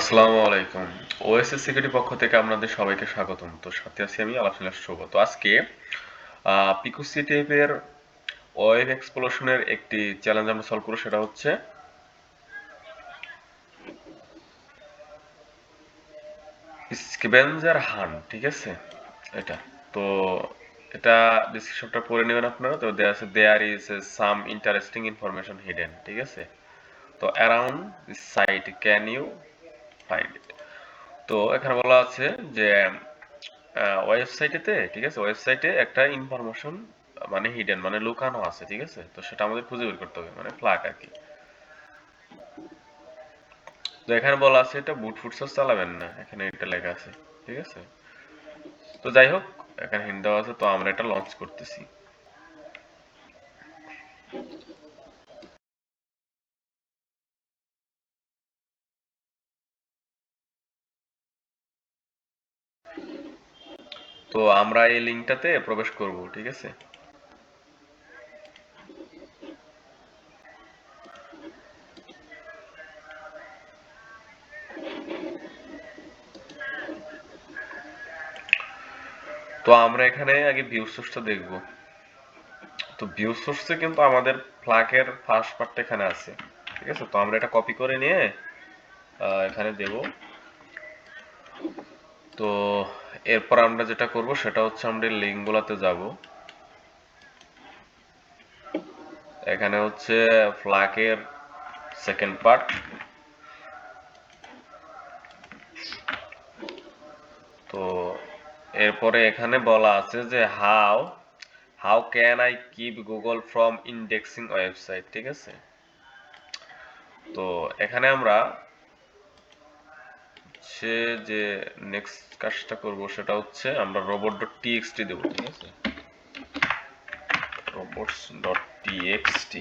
আসসালামু আলাইকুম। OSS security পক্ষ থেকে আপনাদের সবাইকে স্বাগতম। তো সাথে আছি আমি আলাফিল্লাহ শুভ। তো আজকে পিকুসিটিএফ এর ওয়েব এক্সপ্লোশনের একটি চ্যালেঞ্জ আমরা সলভ করব, সেটা হচ্ছে স্ক্যাভেঞ্জার হান্ট। ঠিক আছে, এটা তো এটা ডিসক্রিপশনটা পড়ে নেবেন আপনারা। তো there is some interesting information hidden. ঠিক আছে, তো around this site can you find it. তো এখানে বলা আছে যে ওয়েবসাইটেতে, ঠিক আছে, ওয়েবসাইটে একটা ইনফরমেশন মানে হিডেন মানে লুকানো আছে। ঠিক আছে, তো সেটা আমাদের খুঁজে বের করতে হবে, মানে ফ্ল্যাগ আর কি। তো এখানে বলা আছে এটা বুট ফুটসার চালাবেন না, এখানে এটা লেখা আছে। ঠিক আছে, তো যাই হোক, এখানে হিন্ট দেওয়া আছে, তো আমরা এটা লঞ্চ করতেছি। তো আমরা এই লিঙ্কটাতে প্রবেশ করব। ঠিক আছে, তো আমরা এখানে আগে ভিউ সোর্সটা দেখব। তো ভিউ সোর্সে কিন্তু আমাদের ফ্ল্যাগের ফার্স্ট পার্টটা এখানে আছে। ঠিক আছে, তো আমরা এটা কপি করে নিয়ে এখানে দেব। তো এরপর আমরা যেটা করব সেটা হচ্ছে আমরা লিঙ্কগুলোতে যাব। এখানে হচ্ছে ফ্ল্যাগের সেকেন্ড পার্ট। তো এরপরে এখানে বলা আছে যে how how can I keep Google from indexing website. ঠিক আছে, তো এখানে আমরা হচ্ছে যে নেক্সট কাজটা করব সেটা হচ্ছে আমরা robot.txt দেব। ঠিক আছে, robots.txt।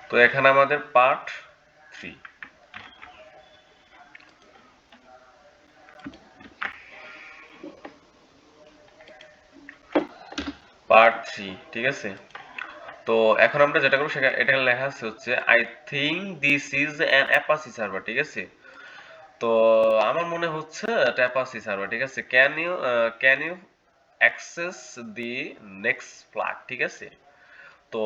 তো এখানে আমাদের পার্ট 3, ঠিক আছে। তো এখন আমরা যেটা করবো সেটা এটা লেখা আছে হচ্ছে I think this is an Apache server. ঠিক আছে, তো আমার মনে হচ্ছে এটা অ্যাপাচি সার্ভার। ঠিক আছে, can you access the next flag. ঠিক আছে, তো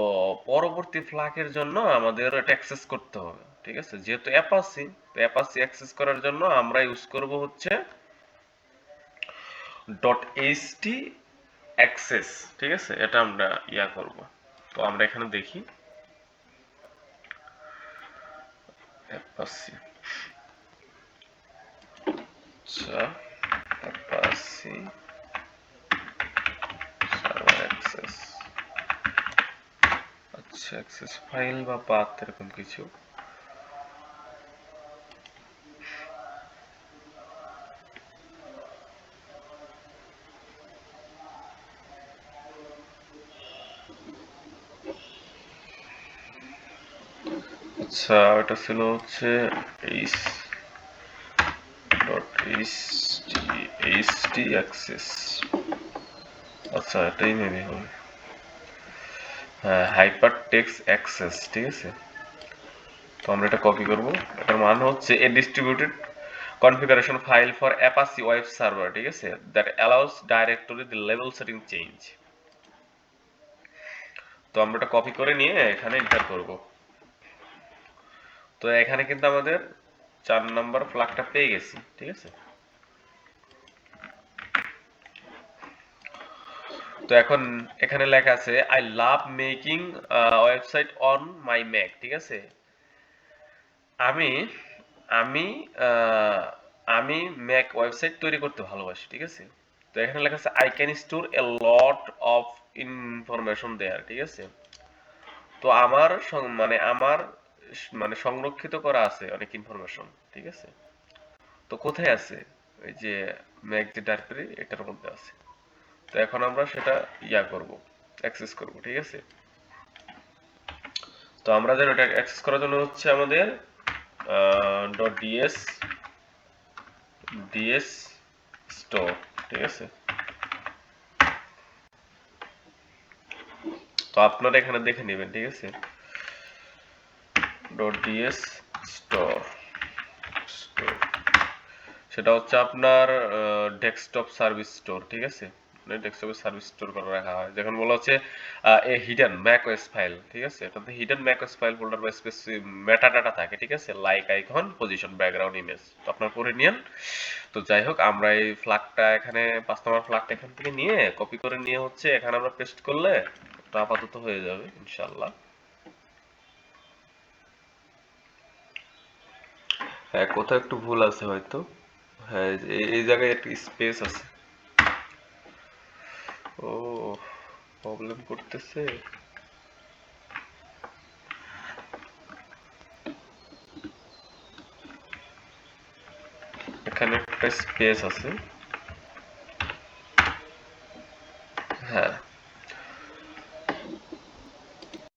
পরবর্তী ফ্ল্যাগের জন্য আমাদের এটা অ্যাক্সেস করতে হবে। ঠিক আছে, যেহেতু অ্যাপাচি, তো অ্যাপাচি অ্যাক্সেস করার জন্য আমরা ইউজ করব হচ্ছে .ht অ্যাক্সেস। ঠিক আছে, এটা আমরা করব। তো আমরা এখানে দেখি অ্যাপাচি, আচ্ছা অ্যাপাচি সার্ভার অ্যাক্সেস, আচ্ছা অ্যাক্সেস ফাইল বা পাথ এরকম কিছু। আচ্ছা এটা ছিল হচ্ছে এইচ ডট এইচটি অ্যাক্সেস। আচ্ছা এটাই মেবি হবে, হ্যাঁ হাইপার টেক্সট অ্যাক্সেস। ঠিক আছে, তো আমরা এটা কপি করব। এটার মানে হচ্ছে a distributed configuration file for Apache web server. ঠিক আছে, that allows directory the level setting change. তো আমরা এটা কপি করে নিয়ে এখানে এন্টার করব। তো এখানে কিন্তু আমাদের 4 নাম্বার ফ্ল্যাগটা পেয়ে গেছি। ঠিক আছে, তো এখন এখানে লেখা আছে I love making website on my Mac. ঠিক আছে, আমি আমি আহ, আমি ম্যাক ওয়েবসাইট তৈরি করতে ভালোবাসি। ঠিক আছে, তো এখানে লেখা আছে I can store a lot of information there. ঠিক আছে, তো আমার সংরক্ষিত করা আছে অনেক ইনফরমেশন। ঠিক আছে, তো কোথায় আছে? ওই যে ম্যাক যে ডাইরেক্টরি এটার মধ্যে আছে। তো এখন আমরা সেটা করব, অ্যাক্সেস করব। ঠিক আছে, তো আমরা যেন এটা অ্যাক্সেস করার জন্য হচ্ছে আমাদের ডট ডিএস স্টোর। ঠিক আছে, তো আপনারা এখানে দেখে নেবেন। ঠিক আছে, ডট ডিএস স্টোর। সেটা হচ্ছে আপনার ডেস্কটপ সার্ভিস স্টোর, ঠিক আছে? ডেস্কটপে সার্ভিস স্টোর করে রাখা হয়, যখন বলা হচ্ছে এ হিডেন ম্যাক ওএস ফাইল, ঠিক আছে? এটাতে hidden Mac OS file folder বা মেটা ডাটা থাকে, ঠিক আছে? Like icon, position, background, image. তো আপনার পরে নিয়েন। তো যাই হোক, আমরা এই ফ্ল্যাগটা এখানে 5 নম্বর ফ্ল্যাগটা এখান থেকে নিয়ে কপি করে নিয়ে হচ্ছে এখানে আমরা পেস্ট করলে তো আপাতত হয়ে যাবে ইনশাআল্লাহ। হ্যাঁ, কোথাও একটু ভুল আছে হয়তো। হ্যাঁ, এই জায়গায় একটু স্পেস আছে। ও, প্রবলেম করতেছে। এখানে একটা স্পেস আছে।